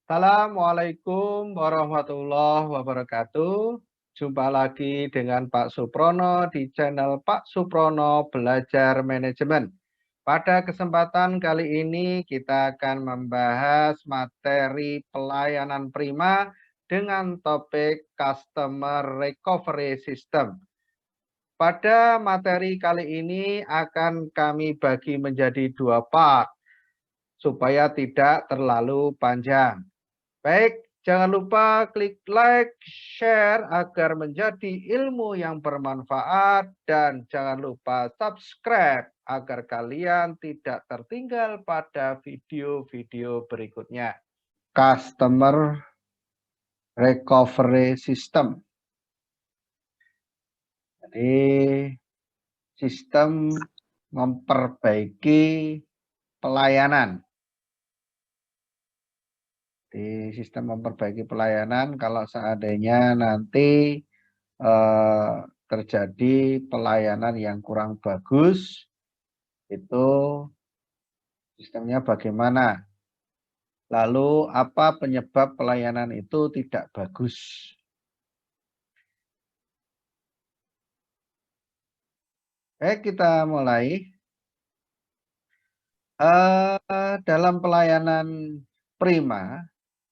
Assalamualaikum warahmatullahi wabarakatuh. Jumpa lagi dengan Pak Suprono di channel Pak Suprono Belajar Manajemen. Pada kesempatan kali ini kita akan membahas materi pelayanan prima dengan topik Customer Recovery System. Pada materi kali ini akan kami bagi menjadi dua part supaya tidak terlalu panjang. Baik, jangan lupa klik like, share agar menjadi ilmu yang bermanfaat dan jangan lupa subscribe agar kalian tidak tertinggal pada video-video berikutnya. Customer Recovery System. Jadi sistem memperbaiki pelayanan. Di sistem memperbaiki pelayanan kalau seandainya nanti terjadi pelayanan yang kurang bagus, itu sistemnya bagaimana? Lalu apa penyebab pelayanan itu tidak bagus? Baik, kita mulai. Dalam pelayanan prima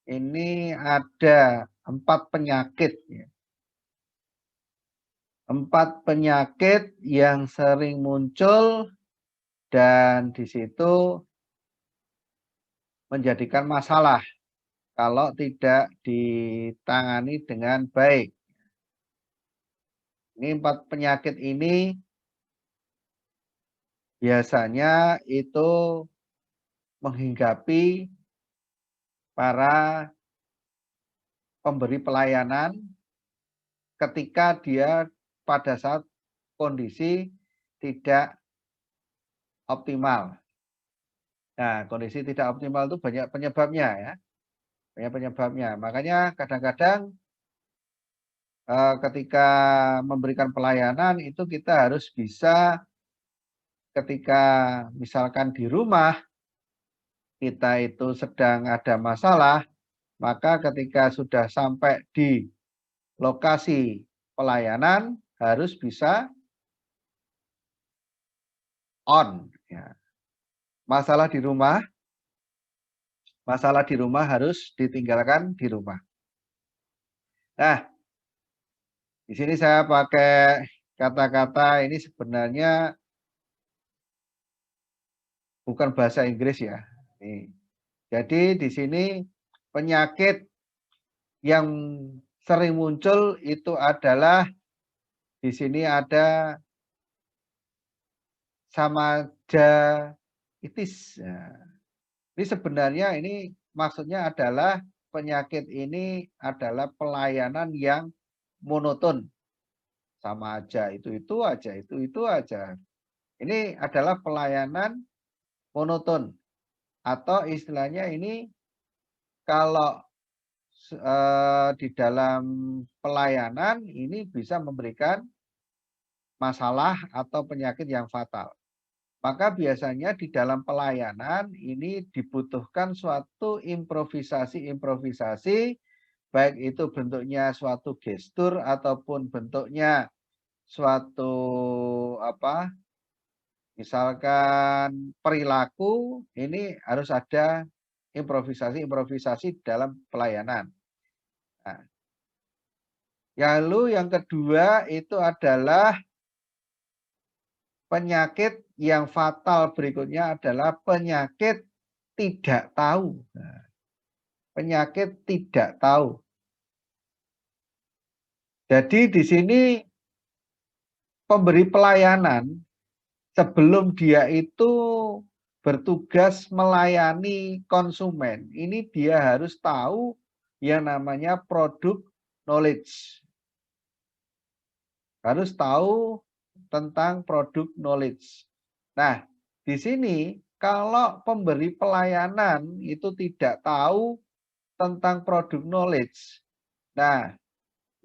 ini ada 4 penyakit. 4 penyakit yang sering muncul dan di situ menjadikan masalah kalau tidak ditangani dengan baik. Ini 4 penyakit ini biasanya itu menghinggapi para pemberi pelayanan ketika dia pada saat kondisi tidak optimal. Nah, kondisi tidak optimal itu banyak penyebabnya ya. Banyak penyebabnya. Makanya kadang-kadang ketika memberikan pelayanan itu kita harus bisa ketika misalkan di rumah kita itu sedang ada masalah, maka ketika sudah sampai di lokasi pelayanan harus bisa on. Ya. Masalah di rumah harus ditinggalkan di rumah. Nah, di sini saya pakai kata-kata ini sebenarnya bukan bahasa Inggris ya. Jadi di sini penyakit yang sering muncul itu adalah di sini ada samajaitis. Ini sebenarnya ini maksudnya adalah penyakit ini adalah pelayanan yang monoton. Sama aja, itu aja, itu aja. Ini adalah pelayanan monoton. Atau istilahnya ini kalau di dalam pelayanan ini bisa memberikan masalah atau penyakit yang fatal. Maka biasanya di dalam pelayanan ini dibutuhkan suatu improvisasi, baik itu bentuknya suatu gestur ataupun bentuknya suatu misalkan perilaku, ini harus ada improvisasi dalam pelayanan. Nah, lalu yang kedua itu adalah penyakit yang fatal berikutnya adalah penyakit tidak tahu. Nah, penyakit tidak tahu. Jadi di sini pemberi pelayanan sebelum dia itu bertugas melayani konsumen, ini dia harus tahu yang namanya produk knowledge. Harus tahu tentang produk knowledge. Nah, di sini kalau pemberi pelayanan itu tidak tahu tentang produk knowledge, nah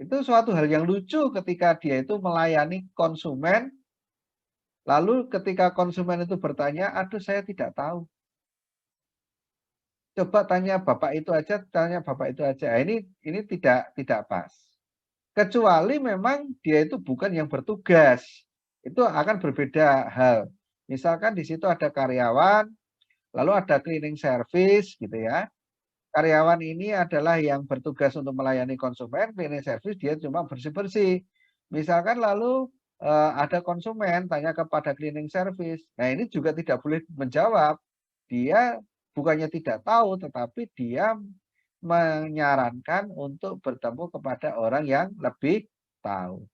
itu suatu hal yang lucu ketika dia itu melayani konsumen, lalu ketika konsumen itu bertanya, aduh saya tidak tahu. Coba tanya bapak itu aja, tanya bapak itu aja. Ini tidak pas. Kecuali memang dia itu bukan yang bertugas. Itu akan berbeda hal. Misalkan di situ ada karyawan, lalu ada cleaning service gitu ya. Karyawan ini adalah yang bertugas untuk melayani konsumen, cleaning service dia cuma bersih-bersih. Misalkan lalu ada konsumen tanya kepada cleaning service. Nah, ini juga tidak boleh menjawab. Dia bukannya tidak tahu, tetapi dia menyarankan untuk bertemu kepada orang yang lebih tahu.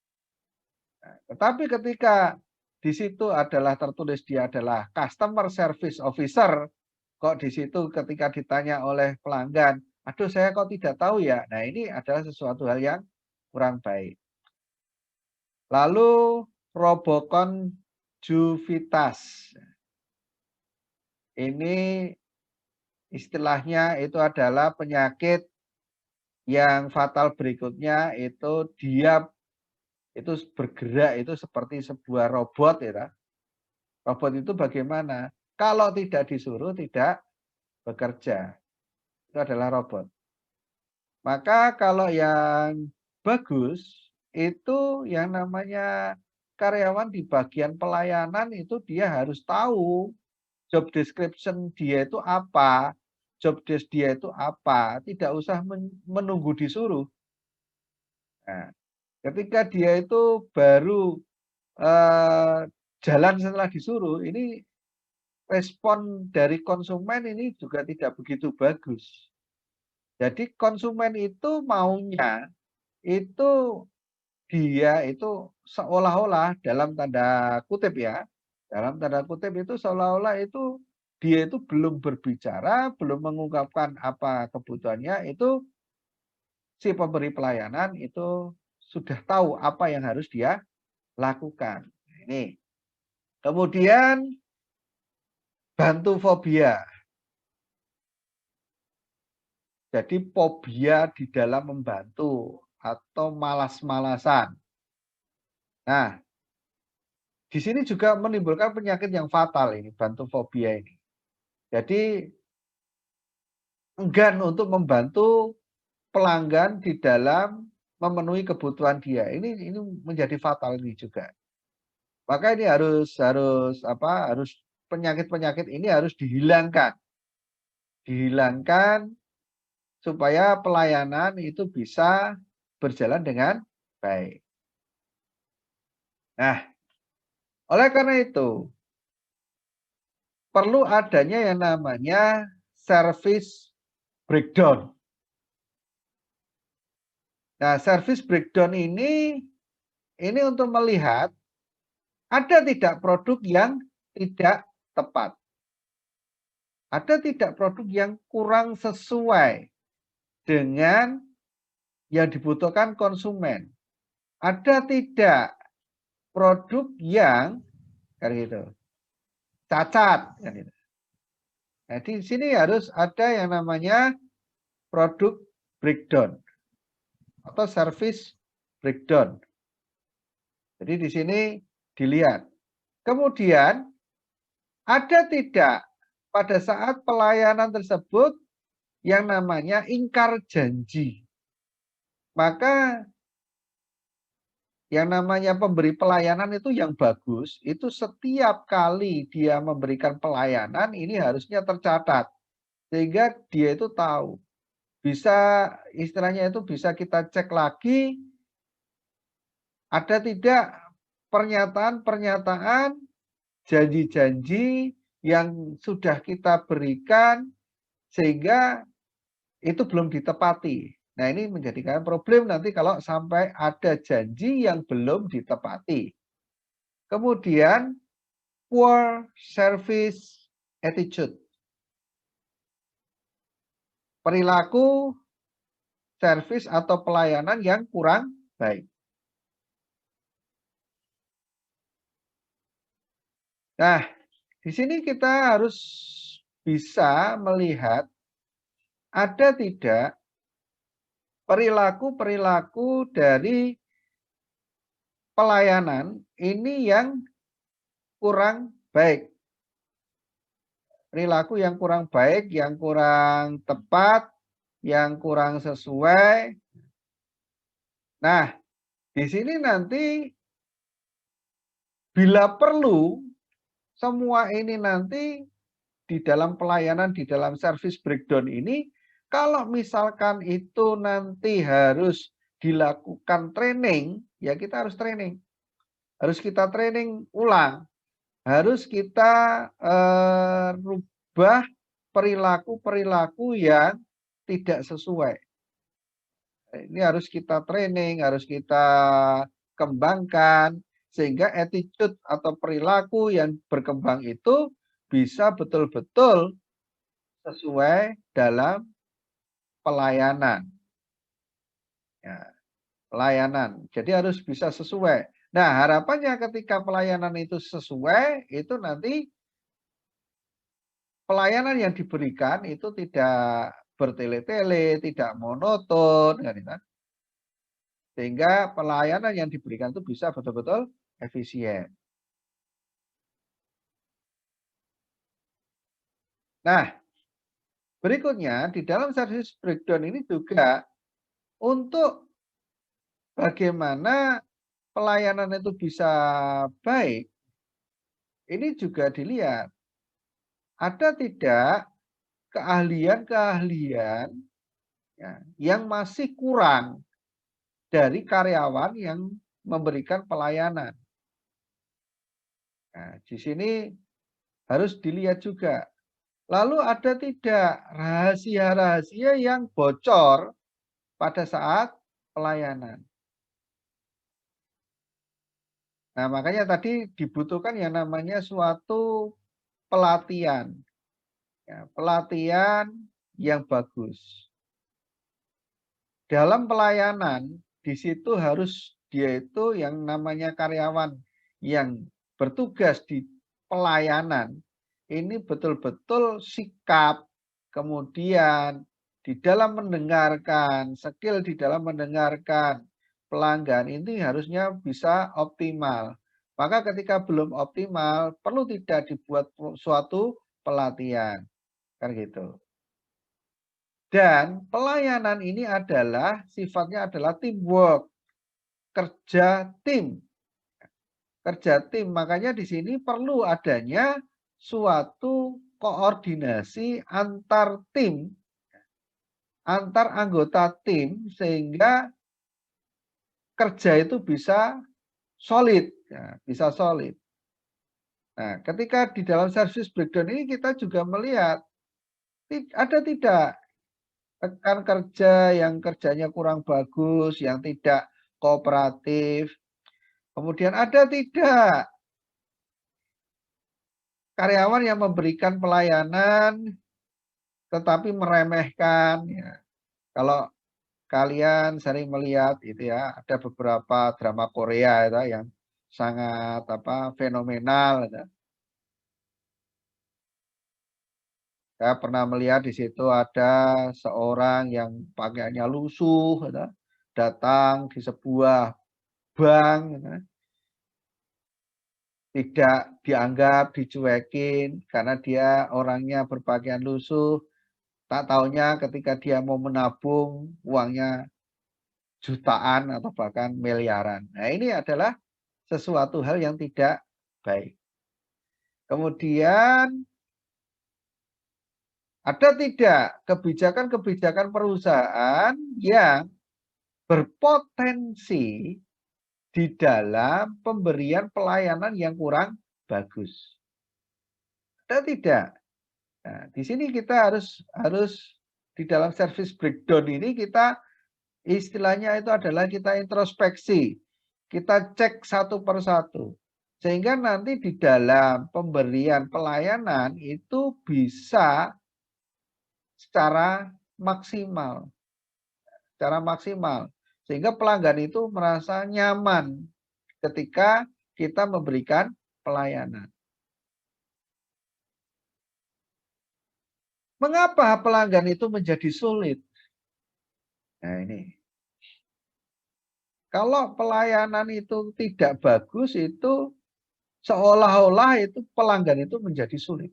Nah, tetapi ketika di situ adalah tertulis dia adalah customer service officer, kok di situ ketika ditanya oleh pelanggan, aduh saya kok tidak tahu ya. Nah, ini adalah sesuatu hal yang kurang baik. Lalu robokonjuvitas. Ini istilahnya itu adalah penyakit yang fatal berikutnya itu dia itu bergerak itu seperti sebuah robot ya. Robot itu bagaimana? Kalau tidak disuruh tidak bekerja. Itu adalah robot. Maka kalau yang bagus itu yang namanya karyawan di bagian pelayanan itu dia harus tahu job description dia itu apa, job desk dia itu apa, tidak usah menunggu disuruh. Nah, ketika dia itu baru jalan setelah disuruh, ini respon dari konsumen ini juga tidak begitu bagus. Jadi konsumen itu maunya itu dia itu seolah-olah dalam tanda kutip ya, dalam tanda kutip itu seolah-olah itu dia itu belum berbicara, belum mengungkapkan apa kebutuhannya, itu si pemberi pelayanan itu sudah tahu apa yang harus dia lakukan. Ini. Kemudian bantu fobia. Jadi fobia di dalam membantu atau malas-malasan. Nah, di sini juga menimbulkan penyakit yang fatal ini, bantu fobia ini. Jadi enggan untuk membantu pelanggan di dalam memenuhi kebutuhan dia. Ini menjadi fatal ini juga. Maka ini harus penyakit-penyakit ini harus dihilangkan. Dihilangkan supaya pelayanan itu bisa berjalan dengan baik. Nah, oleh karena itu perlu adanya yang namanya service breakdown. Nah, service breakdown ini untuk melihat ada tidak produk yang tidak tepat. Ada tidak produk yang kurang sesuai dengan yang dibutuhkan konsumen. Ada tidak produk yang gitu, cacat. Gitu. Nah, di sini harus ada yang namanya produk breakdown atau service breakdown. Jadi di sini dilihat. Kemudian ada tidak pada saat pelayanan tersebut yang namanya ingkar janji. Maka yang namanya pemberi pelayanan itu yang bagus, itu setiap kali dia memberikan pelayanan ini harusnya tercatat. Sehingga dia itu tahu. Bisa istilahnya itu bisa kita cek lagi ada tidak pernyataan-pernyataan, janji-janji yang sudah kita berikan sehingga itu belum ditepati. Nah, ini menjadikan problem nanti kalau sampai ada janji yang belum ditepati. Kemudian poor service attitude. Perilaku service atau pelayanan yang kurang baik. Nah, di sini kita harus bisa melihat ada tidak perilaku-perilaku dari pelayanan ini yang kurang baik. perilaku yang kurang baik, yang kurang tepat, yang kurang sesuai. Nah, di sini nanti bila perlu, semua ini nanti di dalam pelayanan, di dalam service breakdown ini, kalau misalkan itu nanti harus dilakukan training, ya kita harus training. Harus kita training ulang. Harus kita rubah perilaku-perilaku yang tidak sesuai. Ini harus kita training, harus kita kembangkan, sehingga attitude atau perilaku yang berkembang itu bisa betul-betul sesuai dalam pelayanan. Ya, pelayanan. Jadi harus bisa sesuai. Nah, harapannya ketika pelayanan itu sesuai, itu nanti pelayanan yang diberikan itu tidak bertele-tele, tidak monoton, kan? Sehingga pelayanan yang diberikan itu bisa betul-betul efisien. Nah, berikutnya di dalam service breakdown ini juga untuk bagaimana pelayanan itu bisa baik, ini juga dilihat ada tidak keahlian-keahlian ya, yang masih kurang dari karyawan yang memberikan pelayanan. Nah, di sini harus dilihat juga. Lalu ada tidak rahasia-rahasia yang bocor pada saat pelayanan. Nah, makanya tadi dibutuhkan yang namanya suatu pelatihan. Ya, pelatihan yang bagus. Dalam pelayanan, di situ harus dia itu yang namanya karyawan yang bertugas di pelayanan, ini betul-betul sikap, kemudian di dalam mendengarkan, skill di dalam mendengarkan pelanggan ini harusnya bisa optimal. Maka ketika belum optimal, perlu tidak dibuat suatu pelatihan. Kan gitu. Dan pelayanan ini adalah sifatnya adalah teamwork, kerja tim. Kerja tim, makanya di sini perlu adanya suatu koordinasi antar tim, antar anggota tim sehingga kerja itu bisa solid, ya, bisa solid. Nah, ketika di dalam service breakdown ini kita juga melihat ada tidak rekan kerja yang kerjanya kurang bagus, yang tidak kooperatif. Kemudian ada tidak karyawan yang memberikan pelayanan tetapi meremehkan. Ya. Kalau kalian sering melihat itu ya, ada beberapa drama Korea itu yang sangat fenomenal. Ya. Saya pernah melihat di situ ada seorang yang pakaiannya lusuh, ya, datang di sebuah bank, ya, tidak dianggap, dicuekin karena dia orangnya berpakaian lusuh. Tak taunya ketika dia mau menabung uangnya jutaan atau bahkan miliaran. Nah, ini adalah sesuatu hal yang tidak baik. Kemudian ada tidak kebijakan-kebijakan perusahaan yang berpotensi di dalam pemberian pelayanan yang kurang bagus? Ada tidak? Nah, di sini kita harus di dalam service breakdown ini kita istilahnya itu adalah kita introspeksi. Kita cek satu persatu. Sehingga nanti di dalam pemberian pelayanan itu bisa secara maksimal. Secara maksimal. Sehingga pelanggan itu merasa nyaman ketika kita memberikan pelayanan. Mengapa pelanggan itu menjadi sulit? Nah ini. Kalau pelayanan itu tidak bagus itu seolah-olah itu pelanggan itu menjadi sulit.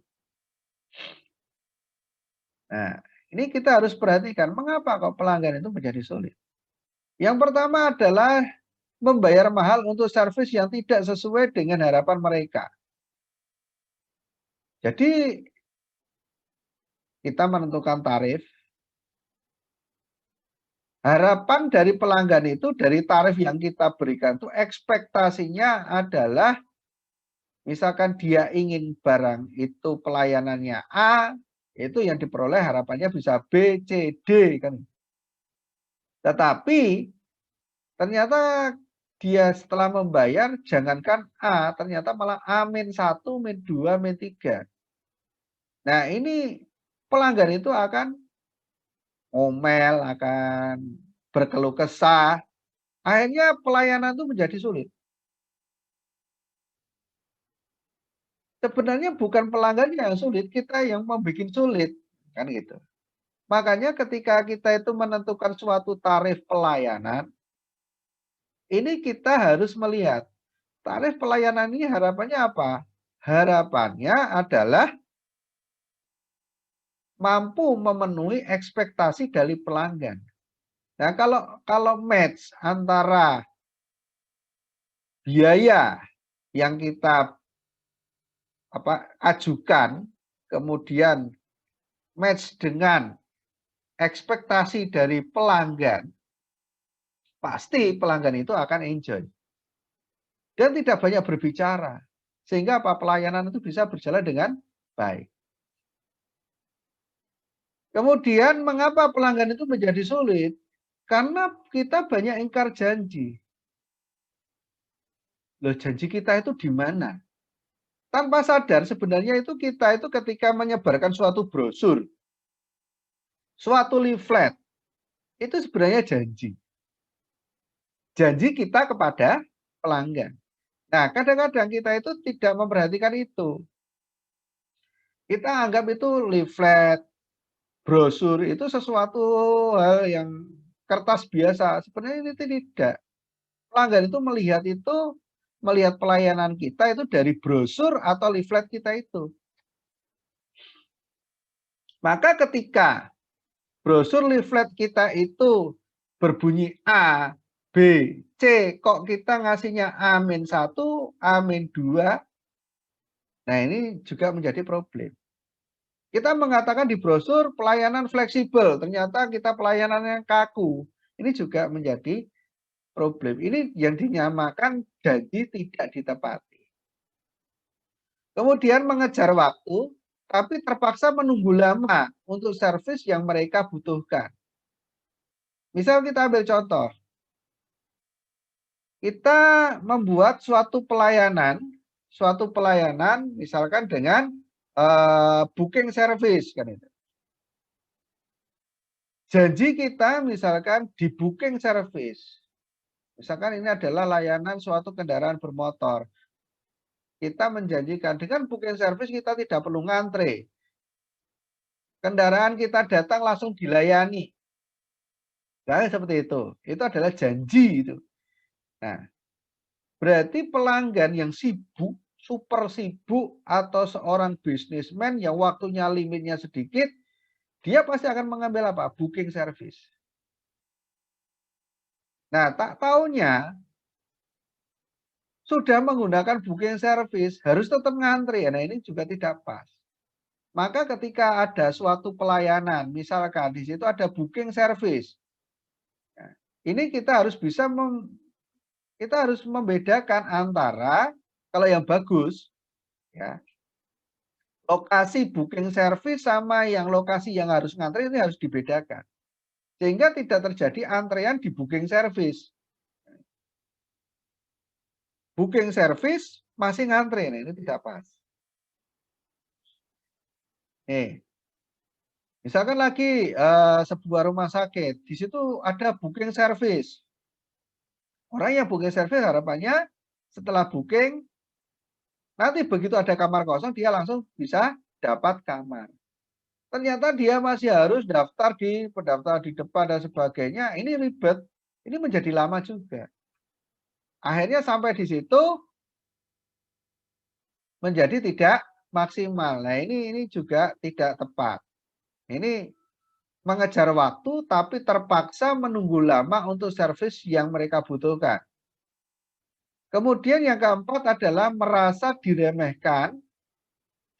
Nah, ini kita harus perhatikan mengapa kok pelanggan itu menjadi sulit. Yang pertama adalah membayar mahal untuk servis yang tidak sesuai dengan harapan mereka. Jadi kita menentukan tarif. Harapan dari pelanggan itu dari tarif yang kita berikan itu ekspektasinya adalah misalkan dia ingin barang itu pelayanannya A, itu yang diperoleh harapannya bisa B, C, D kan. Tetapi ternyata dia setelah membayar jangankan A, ternyata malah A-1, -2, -3. Nah, ini pelanggan itu akan ngomel, akan berkeluh kesah. Akhirnya pelayanan itu menjadi sulit. Sebenarnya bukan pelanggan yang sulit, kita yang membuat sulit, kan gitu. Makanya ketika kita itu menentukan suatu tarif pelayanan, ini kita harus melihat tarif pelayanan ini harapannya apa? Harapannya adalah mampu memenuhi ekspektasi dari pelanggan. Nah, kalau match antara biaya yang kita ajukan, kemudian match dengan ekspektasi dari pelanggan, pasti pelanggan itu akan enjoy. Dan tidak banyak berbicara. Sehingga pelayanan itu bisa berjalan dengan baik. Kemudian mengapa pelanggan itu menjadi sulit? Karena kita banyak ingkar janji. Loh, janji kita itu di mana? Tanpa sadar sebenarnya itu kita itu ketika menyebarkan suatu brosur, suatu leaflet, itu sebenarnya janji. Janji kita kepada pelanggan. Nah, kadang-kadang kita itu tidak memperhatikan itu. Kita anggap itu leaflet, brosur itu sesuatu hal yang kertas biasa. Sebenarnya ini tidak. Pelanggan itu melihat pelayanan kita itu dari brosur atau leaflet kita itu. Maka ketika brosur leaflet kita itu berbunyi A, B, C, kok kita ngasihnya A-1, A-2, nah ini juga menjadi problem. Kita mengatakan di brosur pelayanan fleksibel, ternyata kita pelayanan yang kaku. Ini juga menjadi problem. Ini yang dinyamakan janji tidak ditepati. Kemudian mengejar waktu, tapi terpaksa menunggu lama untuk servis yang mereka butuhkan. Misal kita ambil contoh, kita membuat suatu pelayanan misalkan dengan booking service kan itu. Janji kita misalkan di booking service. Misalkan ini adalah layanan suatu kendaraan bermotor. Kita menjanjikan dengan booking service kita tidak perlu ngantre. Kendaraan kita datang langsung dilayani. Nah, seperti itu. Itu adalah janji itu. Nah, berarti pelanggan yang sibuk, super sibuk, atau seorang bisnismen yang waktunya limitnya sedikit, dia pasti akan mengambil apa? Booking service. Nah, tak taunya sudah menggunakan booking service, harus tetap ngantri. Nah, ini juga tidak pas. Maka ketika ada suatu pelayanan, misalkan di situ ada booking service, ini kita harus bisa kita harus membedakan antara kalau yang bagus, ya, lokasi booking service sama yang lokasi yang harus ngantri ini harus dibedakan. Sehingga tidak terjadi antrean di booking service. Booking service masih ngantri, nah, ini tidak pas. Nih, misalkan lagi sebuah rumah sakit, di situ ada booking service. Orang yang booking service harapannya setelah booking, nanti begitu ada kamar kosong, dia langsung bisa dapat kamar. Ternyata dia masih harus daftar di pendaftaran di depan dan sebagainya. Ini ribet, ini menjadi lama juga. Akhirnya sampai di situ menjadi tidak maksimal. Nah, ini juga tidak tepat. Ini mengejar waktu tapi terpaksa menunggu lama untuk servis yang mereka butuhkan. Kemudian yang keempat adalah merasa diremehkan,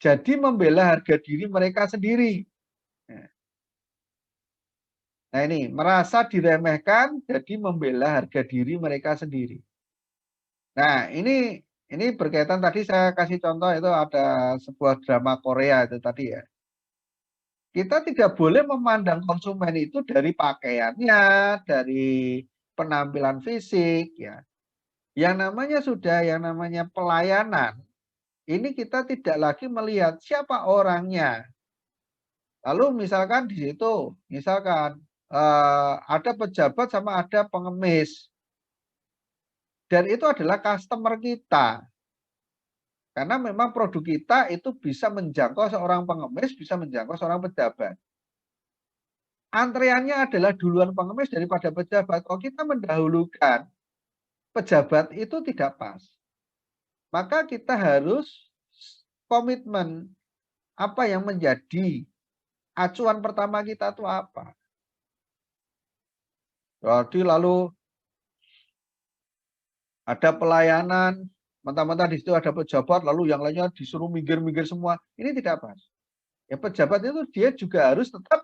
jadi membela harga diri mereka sendiri. Nah ini, merasa diremehkan, jadi membela harga diri mereka sendiri. Nah ini berkaitan tadi saya kasih contoh itu ada sebuah drama Korea itu tadi ya. Kita tidak boleh memandang konsumen itu dari pakaiannya, dari penampilan fisik ya. Yang namanya pelayanan, ini kita tidak lagi melihat siapa orangnya. Lalu misalkan di situ, misalkan ada pejabat sama ada pengemis. Dan itu adalah customer kita. Karena memang produk kita itu bisa menjangkau seorang pengemis, bisa menjangkau seorang pejabat. Antreannya adalah duluan pengemis daripada pejabat. Kalau kita mendahulukan pejabat itu tidak pas. Maka kita harus komitmen apa yang menjadi acuan pertama kita itu apa. Jadi lalu ada pelayanan, mentah-mentah di situ ada pejabat, lalu yang lainnya disuruh minggir-minggir semua. Ini tidak pas. Ya pejabat itu dia juga harus tetap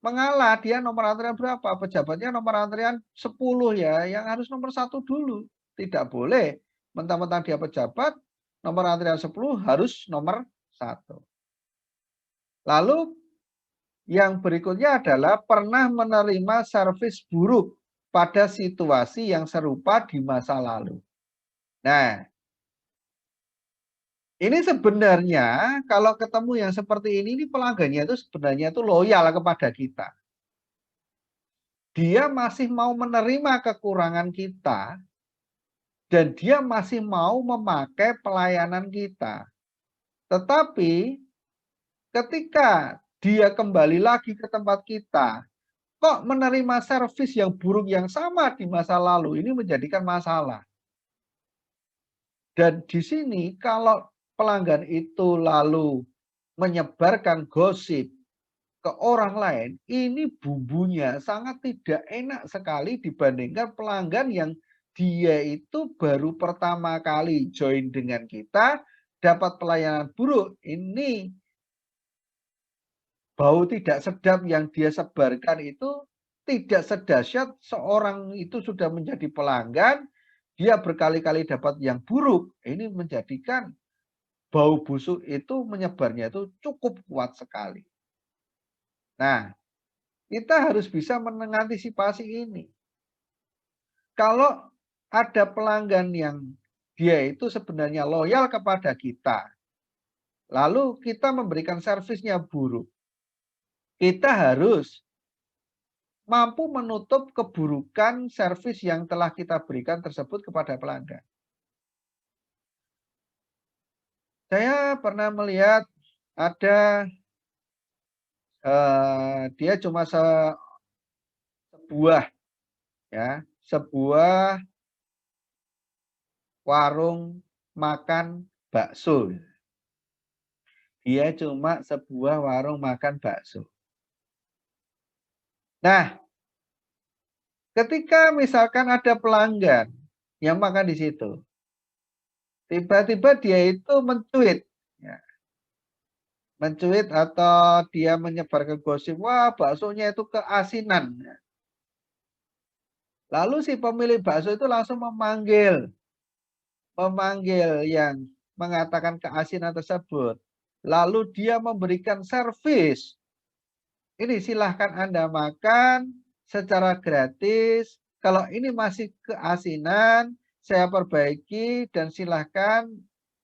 mengalah. Dia nomor antrian berapa? Pejabatnya nomor antrian 10 ya, yang harus nomor 1 dulu. Tidak boleh mentang-mentang dia pejabat, nomor antrian 10 harus nomor 1. Lalu yang berikutnya adalah pernah menerima servis buruk pada situasi yang serupa di masa lalu. Nah, ini sebenarnya kalau ketemu yang seperti ini pelanggannya itu sebenarnya itu loyal kepada kita. Dia masih mau menerima kekurangan kita dan dia masih mau memakai pelayanan kita. Tetapi ketika dia kembali lagi ke tempat kita, kok menerima servis yang buruk yang sama di masa lalu, ini menjadikan masalah. Dan di sini kalau pelanggan itu lalu menyebarkan gosip ke orang lain, ini bumbunya sangat tidak enak sekali dibandingkan pelanggan yang dia itu baru pertama kali join dengan kita, dapat pelayanan buruk. Ini bau tidak sedap yang dia sebarkan itu tidak sedahsyat seorang itu sudah menjadi pelanggan, dia berkali-kali dapat yang buruk. Ini menjadikan bau busuk itu menyebarnya itu cukup kuat sekali. Nah, kita harus bisa mengantisipasi ini. Kalau ada pelanggan yang dia itu sebenarnya loyal kepada kita, lalu kita memberikan servisnya buruk, kita harus mampu menutup keburukan servis yang telah kita berikan tersebut kepada pelanggan. Saya pernah melihat ada dia cuma sebuah warung makan bakso. Dia cuma sebuah warung makan bakso. Nah, ketika misalkan ada pelanggan yang makan di situ, tiba-tiba dia itu mencuit, ya, mencuit atau dia menyebarkan gosip, wah baksonya itu keasinan. Lalu si pemilik bakso itu langsung memanggil yang mengatakan keasinan tersebut. Lalu dia memberikan servis. Ini silahkan Anda makan secara gratis. Kalau ini masih keasinan, saya perbaiki dan silahkan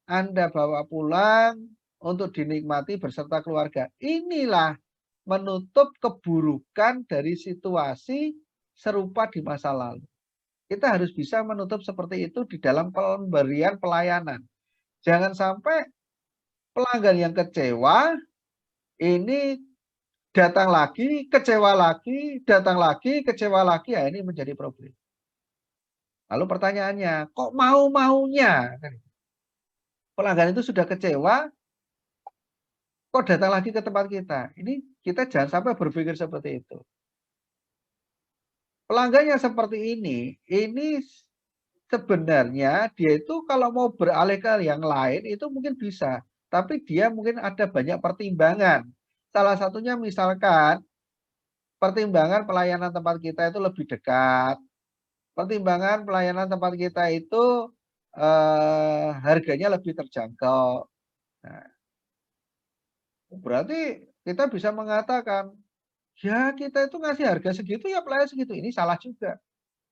Anda bawa pulang untuk dinikmati beserta keluarga. Inilah menutup keburukan dari situasi serupa di masa lalu. Kita harus bisa menutup seperti itu di dalam pemberian pelayanan. Jangan sampai pelanggan yang kecewa ini datang lagi, kecewa lagi, datang lagi, kecewa lagi, ya ini menjadi problem. Lalu pertanyaannya, kok mau-maunya? pelanggan itu sudah kecewa, kok datang lagi ke tempat kita. Ini kita jangan sampai berpikir seperti itu. Pelanggan yang seperti ini sebenarnya dia itu kalau mau beralih ke yang lain itu mungkin bisa, tapi dia mungkin ada banyak pertimbangan. Salah satunya misalkan pertimbangan pelayanan tempat kita itu lebih dekat, pertimbangan pelayanan tempat kita itu harganya lebih terjangkau. Nah, berarti kita bisa mengatakan, ya kita itu ngasih harga segitu ya pelayan segitu. Ini salah juga.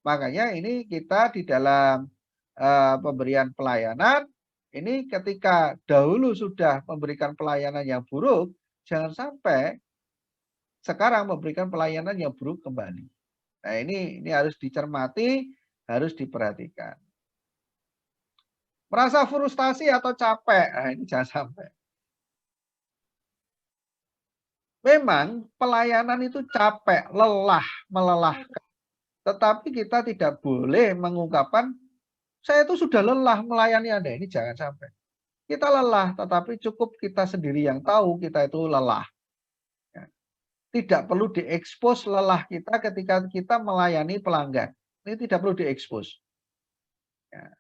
Makanya ini kita di dalam pemberian pelayanan, ini ketika dahulu sudah memberikan pelayanan yang buruk, jangan sampai sekarang memberikan pelayanan yang buruk kembali. Nah ini harus dicermati, harus diperhatikan. Merasa frustasi atau capek, nah ini jangan sampai. Memang pelayanan itu capek, lelah, melelahkan. Tetapi kita tidak boleh mengungkapkan, saya itu sudah lelah melayani Anda. Ini jangan sampai. Kita lelah, tetapi cukup kita sendiri yang tahu kita itu lelah. Ya. Tidak perlu diekspos lelah kita ketika kita melayani pelanggan. Ini tidak perlu diekspos. Ya.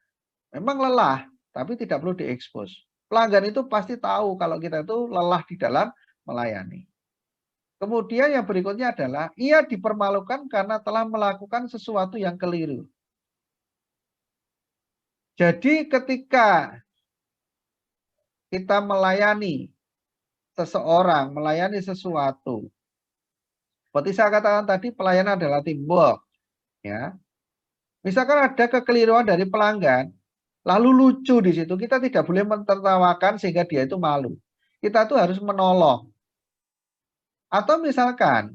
Memang lelah, tapi tidak perlu diekspos. Pelanggan itu pasti tahu kalau kita itu lelah di dalam melayani. Kemudian yang berikutnya adalah ia dipermalukan karena telah melakukan sesuatu yang keliru. Jadi ketika kita melayani seseorang, melayani sesuatu, seperti saya katakan tadi, pelayanan adalah teamwork. Ya. Misalkan ada kekeliruan dari pelanggan, lalu lucu di situ, kita tidak boleh mentertawakan sehingga dia itu malu. Kita tuh harus menolong. Atau misalkan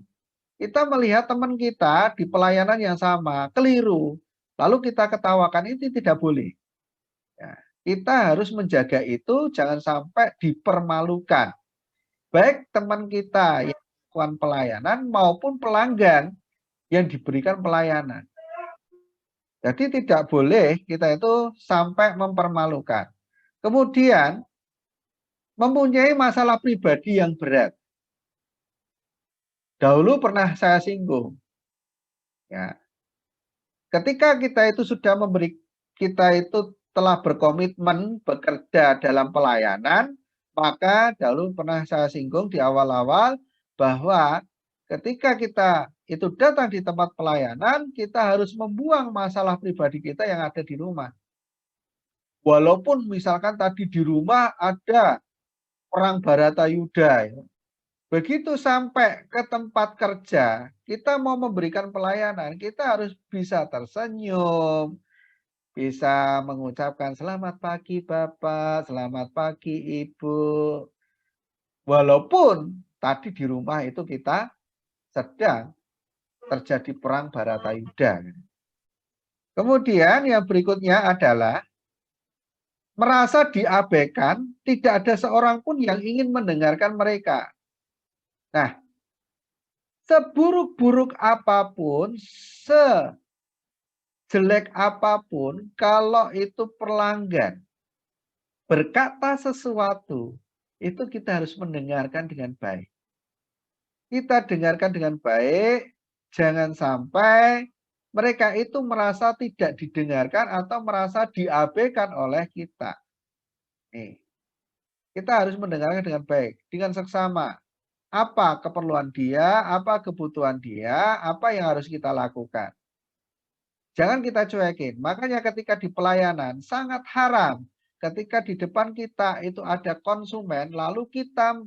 kita melihat teman kita di pelayanan yang sama, keliru, lalu kita ketawakan, itu tidak boleh. Ya, kita harus menjaga itu, jangan sampai dipermalukan. Baik teman kita yang melakukan pelayanan maupun pelanggan yang diberikan pelayanan. Jadi tidak boleh kita itu sampai mempermalukan. Kemudian mempunyai masalah pribadi yang berat. Dahulu pernah saya singgung. Ya. Ketika kita itu sudah kita itu telah berkomitmen bekerja dalam pelayanan, maka dahulu pernah saya singgung di awal-awal bahwa ketika kita itu datang di tempat pelayanan, kita harus membuang masalah pribadi kita yang ada di rumah. Walaupun misalkan tadi di rumah ada perang Baratayuda, begitu sampai ke tempat kerja, kita mau memberikan pelayanan, kita harus bisa tersenyum, bisa mengucapkan selamat pagi Bapak, selamat pagi Ibu. Walaupun tadi di rumah itu kita sedang terjadi perang Baratayuda. Kemudian yang berikutnya adalah merasa diabaikan, tidak ada seorang pun yang ingin mendengarkan mereka. Nah, seburuk-buruk apapun, sejelek apapun, kalau itu pelanggan berkata sesuatu, itu kita harus mendengarkan dengan baik. Kita dengarkan dengan baik, jangan sampai mereka itu merasa tidak didengarkan atau merasa diabaikan oleh kita. Nih, kita harus mendengarkan dengan baik, dengan seksama. Apa keperluan dia, apa kebutuhan dia, apa yang harus kita lakukan. Jangan kita cuekin. Makanya ketika di pelayanan sangat haram ketika di depan kita itu ada konsumen, lalu kita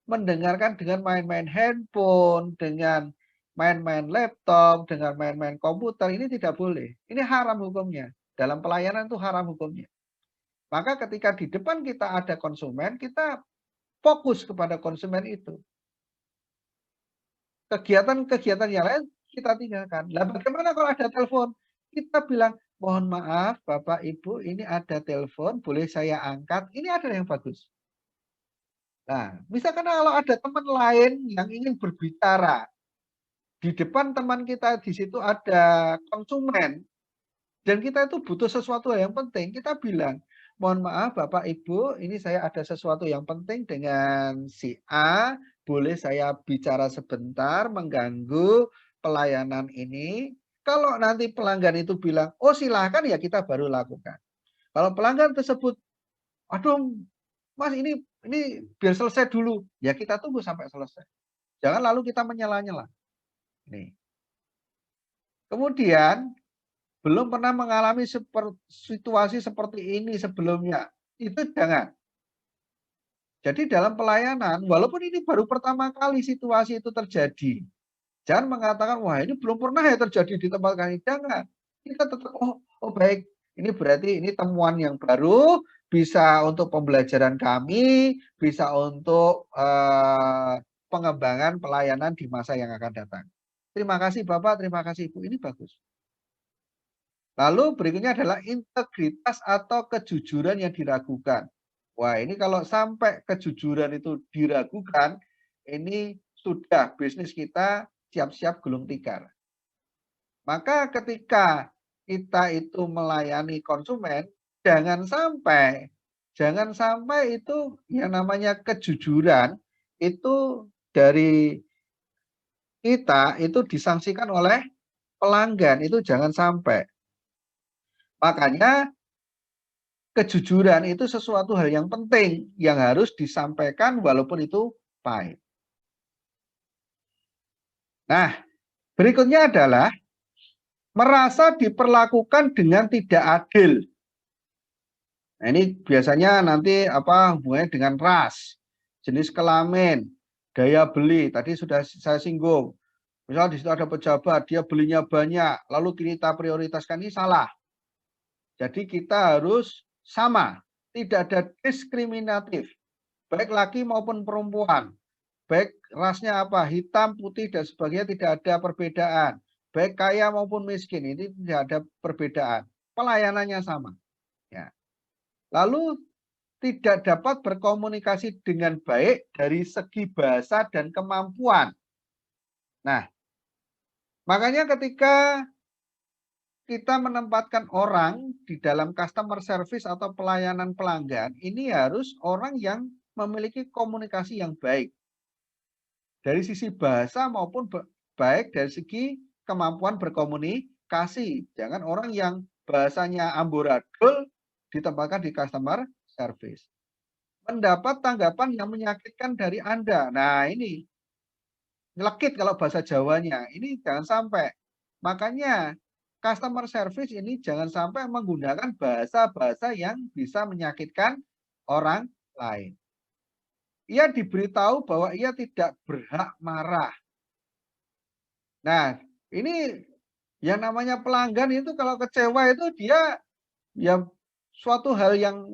mendengarkan dengan main-main handphone, dengan main-main laptop, dengan main-main komputer, ini tidak boleh. Ini haram hukumnya. Dalam pelayanan itu haram hukumnya. Maka ketika di depan kita ada konsumen, kita fokus kepada konsumen itu. Kegiatan-kegiatan yang lain kita tinggalkan. Lah bagaimana kalau ada telepon? Kita bilang, mohon maaf Bapak Ibu, ini ada telepon, boleh saya angkat? Ini adalah yang bagus. Nah, misalkan kalau ada teman lain yang ingin berbicara, di depan teman kita di situ ada konsumen, dan kita itu butuh sesuatu yang penting, kita bilang, mohon maaf Bapak Ibu, ini saya ada sesuatu yang penting dengan si A, boleh saya bicara sebentar mengganggu pelayanan ini. Kalau nanti pelanggan itu bilang, oh silakan ya kita baru lakukan. Kalau pelanggan tersebut, aduh Mas ini biar selesai dulu, ya kita tunggu sampai selesai. Jangan lalu kita menyela-nyela. Nih. Kemudian belum pernah mengalami situasi seperti ini sebelumnya. Itu jangan. Jadi dalam pelayanan, walaupun ini baru pertama kali situasi itu terjadi, jangan mengatakan, wah ini belum pernah ya terjadi di tempat kami. Jangan. Kita tetap, oh baik, ini berarti ini temuan yang baru, bisa untuk pembelajaran kami, bisa untuk pengembangan pelayanan di masa yang akan datang. Terima kasih Bapak, terima kasih Ibu, ini bagus. Lalu berikutnya adalah integritas atau kejujuran yang diragukan. Wah, ini kalau sampai kejujuran itu diragukan, ini sudah bisnis kita siap-siap gulung tikar. Maka ketika kita itu melayani konsumen, jangan sampai itu yang namanya kejujuran itu dari kita itu disangsikan oleh pelanggan, itu jangan sampai. Makanya kejujuran itu sesuatu hal yang penting yang harus disampaikan walaupun itu pahit. Nah, berikutnya adalah merasa diperlakukan dengan tidak adil. Nah, ini biasanya nanti hubungannya dengan ras, jenis kelamin, daya beli. Tadi sudah saya singgung. Misal di situ ada pejabat, dia belinya banyak, lalu kita prioritaskan, ini salah. Jadi kita harus sama, tidak ada diskriminatif, baik laki maupun perempuan, baik rasnya apa, hitam, putih, dan sebagainya, tidak ada perbedaan. Baik kaya maupun miskin, ini tidak ada perbedaan. Pelayanannya sama. Ya. Lalu tidak dapat berkomunikasi dengan baik dari segi bahasa dan kemampuan. Nah, makanya ketika kita menempatkan orang di dalam customer service atau pelayanan pelanggan, ini harus orang yang memiliki komunikasi yang baik. Dari sisi bahasa maupun baik dari segi kemampuan berkomunikasi. Jangan orang yang bahasanya amburadul ditempatkan di customer service. Mendapat tanggapan yang menyakitkan dari Anda. Nah ini, nyelekit kalau bahasa Jawanya. Ini jangan sampai. Makanya customer service ini jangan sampai menggunakan bahasa-bahasa yang bisa menyakitkan orang lain. Ia diberitahu bahwa ia tidak berhak marah. Nah, ini yang namanya pelanggan itu kalau kecewa itu dia ya suatu hal yang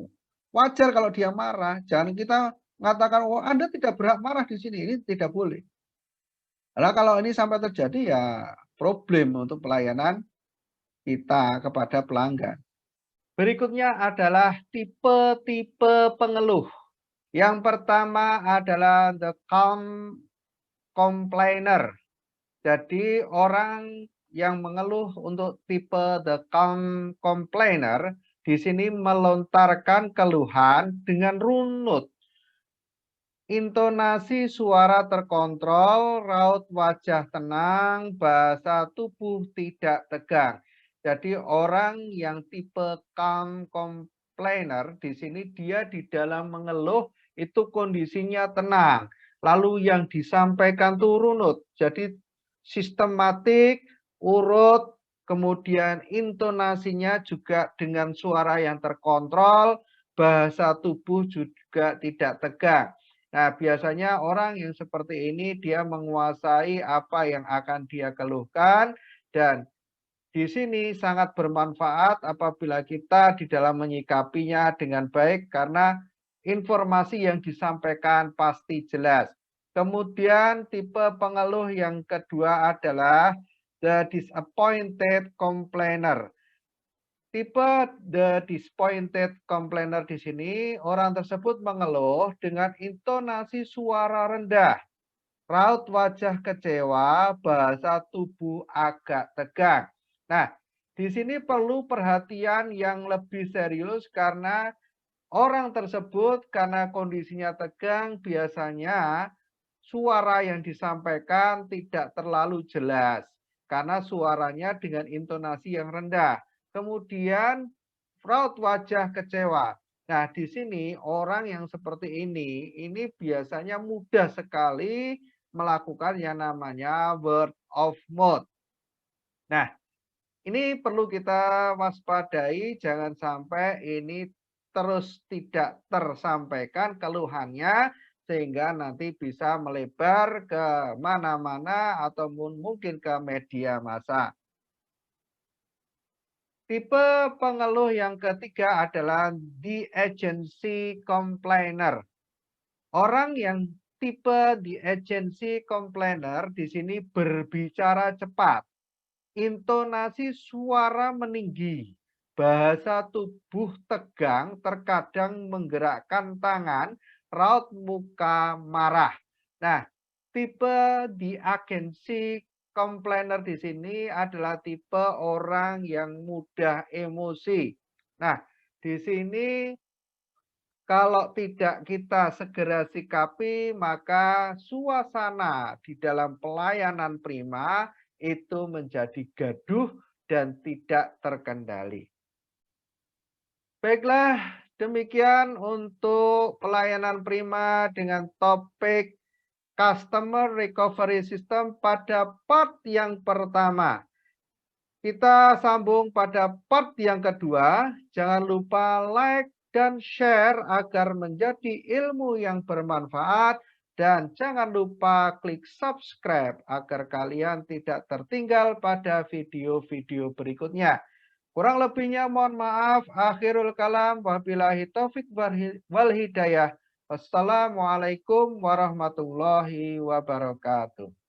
wajar kalau dia marah. Jangan kita mengatakan, oh Anda tidak berhak marah di sini. Ini tidak boleh. Nah, kalau ini sampai terjadi ya problem untuk pelayanan kita kepada pelanggan. Berikutnya adalah tipe-tipe pengeluh. Yang pertama adalah the complainer. Jadi orang yang mengeluh untuk tipe the complainer di sini melontarkan keluhan dengan runut. Intonasi suara terkontrol, raut wajah tenang, bahasa tubuh tidak tegang. Jadi orang yang tipe calm complainer di sini dia di dalam mengeluh itu kondisinya tenang. Lalu yang disampaikan tuh runut. Jadi sistematik, urut, kemudian intonasinya juga dengan suara yang terkontrol, bahasa tubuh juga tidak tegang. Nah, biasanya orang yang seperti ini dia menguasai apa yang akan dia keluhkan dan di sini sangat bermanfaat apabila kita di dalam menyikapinya dengan baik karena informasi yang disampaikan pasti jelas. Kemudian tipe pengeluh yang kedua adalah the disappointed complainer. Tipe the disappointed complainer di sini, orang tersebut mengeluh dengan intonasi suara rendah, raut wajah kecewa, bahasa tubuh agak tegang. Nah, di sini perlu perhatian yang lebih serius karena Orang tersebut karena kondisinya tegang biasanya suara yang disampaikan tidak terlalu jelas karena suaranya dengan intonasi yang rendah. Kemudian raut wajah kecewa. Nah, di sini orang yang seperti ini biasanya mudah sekali melakukan yang namanya word of mouth. Nah, ini perlu kita waspadai, jangan sampai ini terus tidak tersampaikan keluhannya, sehingga nanti bisa melebar ke mana-mana ataupun mungkin ke media massa. Tipe pengeluh yang ketiga adalah the agency complainer. Orang yang tipe the agency complainer di sini berbicara cepat, intonasi suara meninggi, bahasa tubuh tegang, terkadang menggerakkan tangan, raut muka marah. Nah, tipe di agensi complainer di sini adalah tipe orang yang mudah emosi. Nah, di sini kalau tidak kita segera sikapi, maka suasana di dalam pelayanan prima itu menjadi gaduh dan tidak terkendali. Baiklah, demikian untuk pelayanan prima dengan topik Customer Recovery System pada part yang pertama. Kita sambung pada part yang kedua. Jangan lupa like dan share agar menjadi ilmu yang bermanfaat. Dan jangan lupa klik subscribe agar kalian tidak tertinggal pada video-video berikutnya. Kurang lebihnya mohon maaf. Akhirul kalam. Wabillahi taufik wal hidayah. Wassalamualaikum warahmatullahi wabarakatuh.